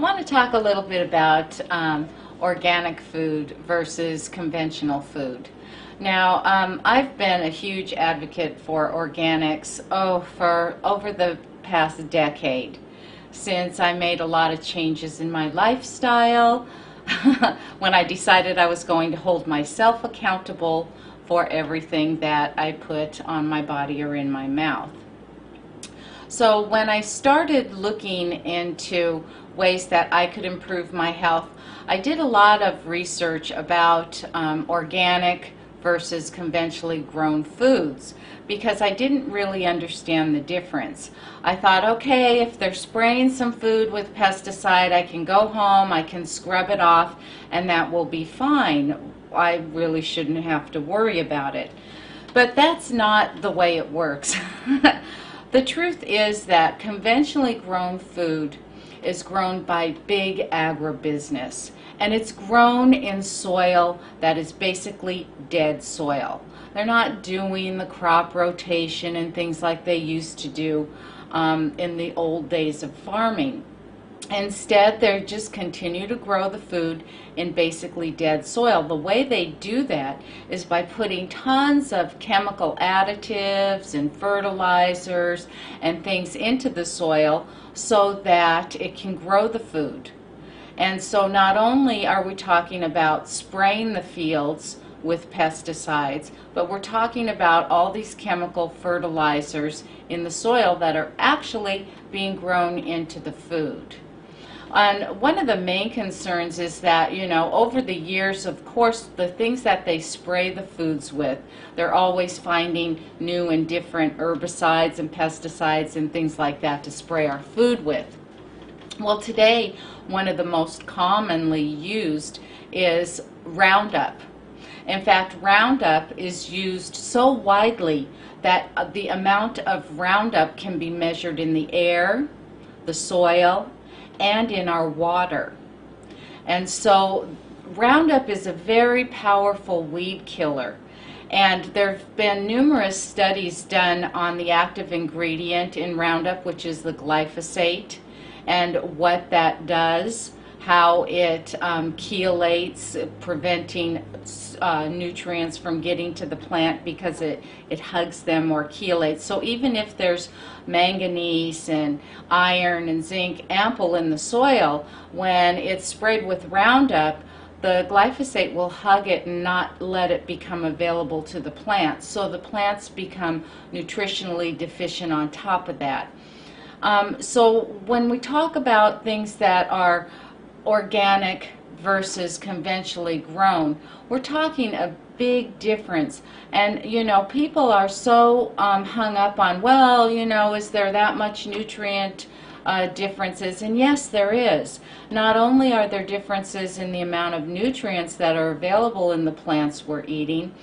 I want to talk a little bit about organic food versus conventional food. Now, I've been a huge advocate for organics for over the past decade, since I made a lot of changes in my lifestyle when I decided I was going to hold myself accountable for everything that I put on my body or in my mouth. So when I started looking into ways that I could improve my health, I did a lot of research about organic versus conventionally grown foods, because I didn't really understand the difference. I thought, okay, if they're spraying some food with pesticide, I can go home, I can scrub it off, and that will be fine. I really shouldn't have to worry about it. But that's not the way it works. The truth is that conventionally grown food is grown by big agribusiness, and it's grown in soil that is basically dead soil. They're not doing the crop rotation and things like they used to do in the old days of farming. Instead, they just continue to grow the food in basically dead soil. The way they do that is by putting tons of chemical additives and fertilizers and things into the soil so that it can grow the food. And so not only are we talking about spraying the fields with pesticides, but we're talking about all these chemical fertilizers in the soil that are actually being grown into the food. And one of the main concerns is that, over the years, of course, the things that they spray the foods with, they're always finding new and different herbicides and pesticides and things like that to spray our food with. Well, today, one of the most commonly used is Roundup. In fact, Roundup is used so widely that the amount of Roundup can be measured in the air, the soil, and in our water. And so Roundup is a very powerful weed killer. And there have been numerous studies done on the active ingredient in Roundup, which is the glyphosate, and what that does, how it chelates, preventing nutrients from getting to the plant because it hugs them or chelates. So even if there's manganese and iron and zinc ample in the soil, when it's sprayed with Roundup, the glyphosate will hug it and not let it become available to the plants. So the plants become nutritionally deficient on top of that. So when we talk about things that are organic versus conventionally grown, we're talking a big difference. And people are so hung up on, well, is there that much nutrient differences? And yes, there is. Not only are there differences in the amount of nutrients that are available in the plants we're eating,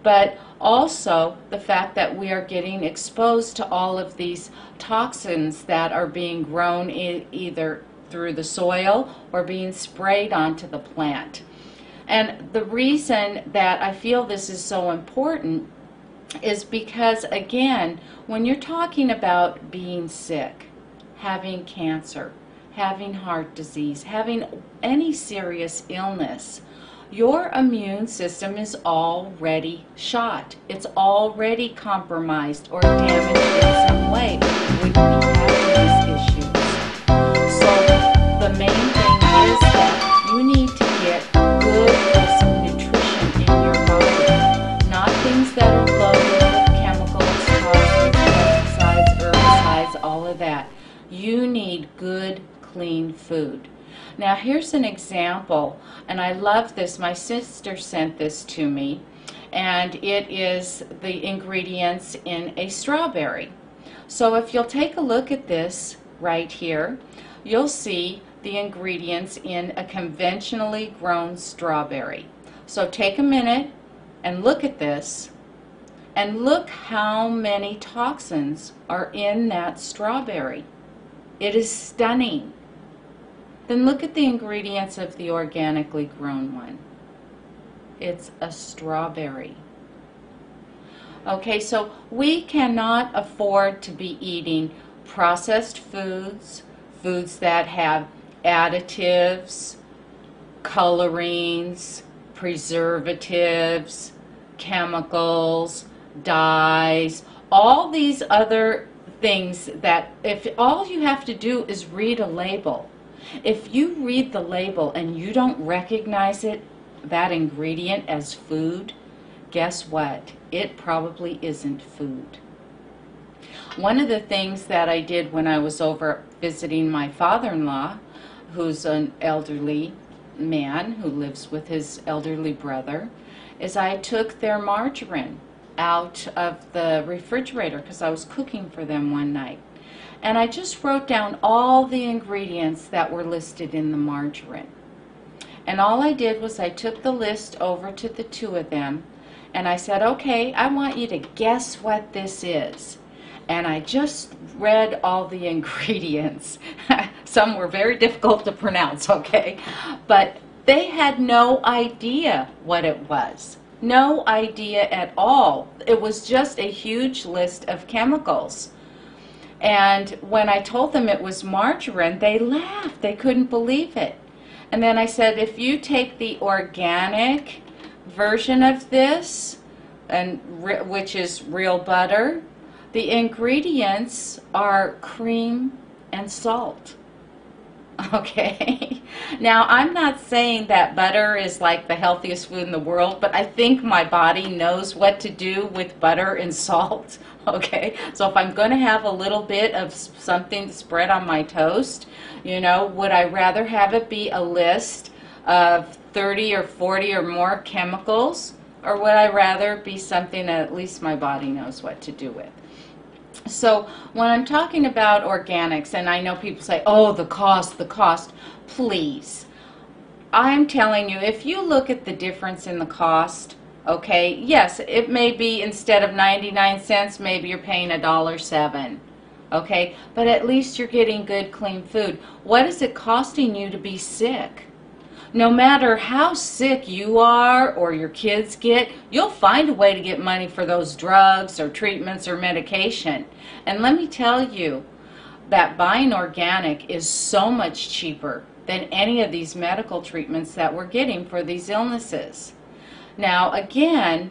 but also the fact that we are getting exposed to all of these toxins that are being grown either through the soil or being sprayed onto the plant. And the reason that I feel this is so important is because, again, when you're talking about being sick, having cancer, having heart disease, having any serious illness, your immune system is already shot. It's already compromised or damaged in some way. You wouldn't be having these issues. So the main thing is that you need to get good, wholesome nutrition in your body. Not things that are loaded with chemicals, toxins, pesticides, herbicides, all of that. You need good, clean food. Now here's an example, and I love this. My sister sent this to me, and it is the ingredients in a strawberry. So if you'll take a look at this right here, you'll see the ingredients in a conventionally grown strawberry. So take a minute and look at this, and look how many toxins are in that strawberry. It is stunning. Then look at the ingredients of the organically grown one. It's a strawberry. Okay, so we cannot afford to be eating processed foods, foods that have additives, colorings, preservatives, chemicals, dyes, all these other things that if all you have to do is read a label. If you read the label and you don't recognize it, that ingredient as food, guess what? It probably isn't food. One of the things that I did when I was over visiting my father-in-law, who's an elderly man who lives with his elderly brother, is I took their margarine out of the refrigerator because I was cooking for them one night. And I just wrote down all the ingredients that were listed in the margarine. And all I did was I took the list over to the two of them and I said, okay, I want you to guess what this is. And I just read all the ingredients. Some were very difficult to pronounce, okay? But they had no idea what it was. No idea at all. It was just a huge list of chemicals. And when I told them it was margarine, they laughed. They couldn't believe it. And then I said, if you take the organic version of this, and which is real butter, the ingredients are cream and salt. Okay? Now, I'm not saying that butter is like the healthiest food in the world, but I think my body knows what to do with butter and salt. Okay? So if I'm going to have a little bit of something spread on my toast, you know, would I rather have it be a list of 30 or 40 or more chemicals, or would I rather be something that at least my body knows what to do with? So when I'm talking about organics, and I know people say, oh, the cost, please. I'm telling you, if you look at the difference in the cost, okay, yes, it may be instead of 99 cents, maybe you're paying $1.07. Okay, but at least you're getting good, clean food. What is it costing you to be sick? No matter how sick you are or your kids get, you'll find a way to get money for those drugs or treatments or medication. And let me tell you that buying organic is so much cheaper than any of these medical treatments that we're getting for these illnesses. Now, again,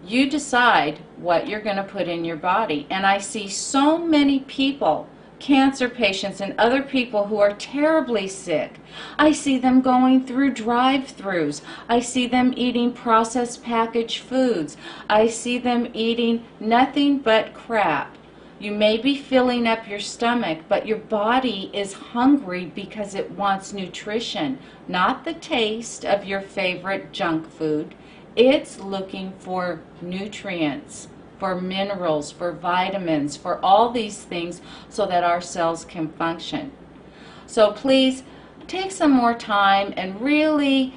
you decide what you're going to put in your body. And I see so many people, cancer patients and other people who are terribly sick. I see them going through drive-thrus. I see them eating processed packaged foods. I see them eating nothing but crap. You may be filling up your stomach, but your body is hungry because it wants nutrition, not the taste of your favorite junk food. It's looking for nutrients, for minerals, for vitamins, for all these things so that our cells can function. So please take some more time and really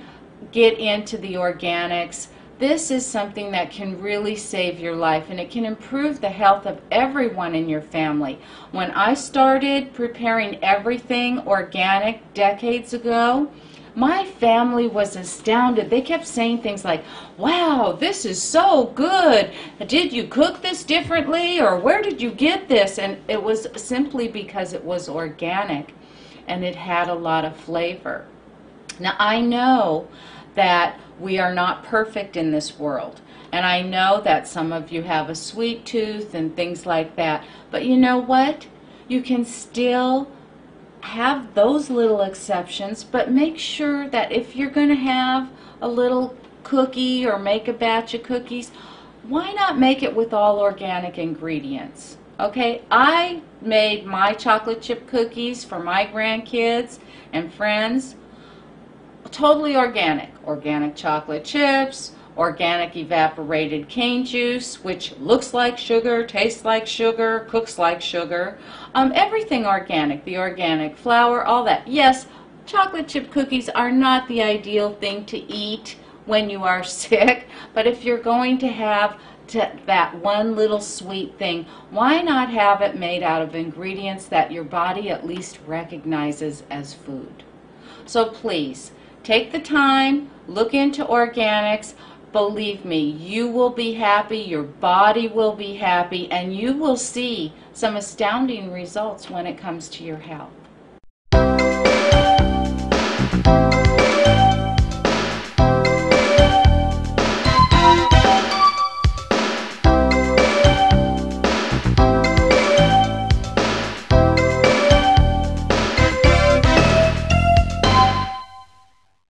get into the organics. This is something that can really save your life, and it can improve the health of everyone in your family. When I started preparing everything organic decades ago, my family was astounded. They kept saying things like, wow, this is so good. Did you cook this differently, or where did you get this? And it was simply because it was organic and it had a lot of flavor. Now, I know that we are not perfect in this world, and I know that some of you have a sweet tooth and things like that, but you know what? You can still have those little exceptions, but make sure that if you're going to have a little cookie or make a batch of cookies, why not make it with all organic ingredients? Okay, I made my chocolate chip cookies for my grandkids and friends totally organic. Organic chocolate chips, organic evaporated cane juice, which looks like sugar, tastes like sugar, cooks like sugar. Everything organic, the organic flour, all that. Yes, chocolate chip cookies are not the ideal thing to eat when you are sick, but if you're going to have that one little sweet thing, why not have it made out of ingredients that your body at least recognizes as food? So please, take the time, look into organics. Believe me, you will be happy, your body will be happy, and you will see some astounding results when it comes to your health.